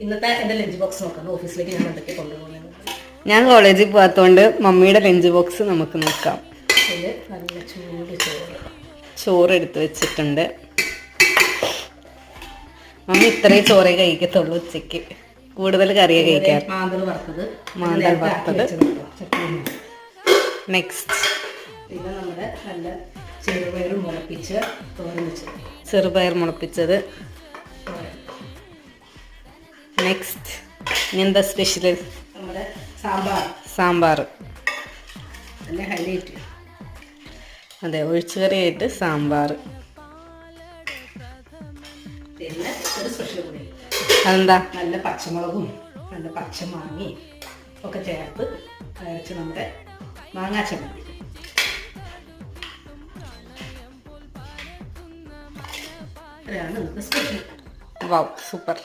ഇന്നത്തെ എൻ്റെ lunch box നോക്കാം. ഓഫീസിലേക്ക് ഞാൻ എന്തൊക്കെ കൊണ്ടുപോകുന്നത്. ഞാൻ കോളേജിൽ പോകാത്തതുകൊണ്ട് മമ്മിയുടെ ലഞ്ച് ബോക്സ് നമുക്ക് നോക്കാം. അതിൽ നല്ല ചൂട് ചോറ് എടുത്ത് വെച്ചിട്ടുണ്ട്. മമ്മി ഇത്രയും ചോറേ കഴിക്കത്തുള്ളൂ ഉച്ചയ്ക്ക്. കൂടുതൽ കറിയെ കഴിക്കാൻ. മാന്തൽ വറുത്തത്. നെക്സ്റ്റ് പിന്നെ നമ്മുടെ നല്ല ചെറുപയർ മുളപ്പിച്ച് തോരൻ വെച്ചത്. ചെറുപയർ മുളപ്പിച്ചത്. നെക്സ്റ്റ് ഇനി എന്താ സ്പെഷ്യൽ? നമ്മുടെ സാമ്പാർ. നല്ല ഹൈലൈറ്റ്. അതെ, ഒഴിച്ചുകറിയായിട്ട് സാമ്പാർ. പിന്നെ ഒരു സ്പെഷ്യൽ കൂടി. അതെന്താ? നല്ല പച്ചമുളകും നല്ല പച്ചമാങ്ങയും ഒക്കെ ചേർത്ത് അരച്ച് നമ്മുടെ മാങ്ങാ ചമ്മന്തി. അതാണ് ഇന്നത്തെ സ്പെഷ്യൽ. വാവ്, സൂപ്പർ.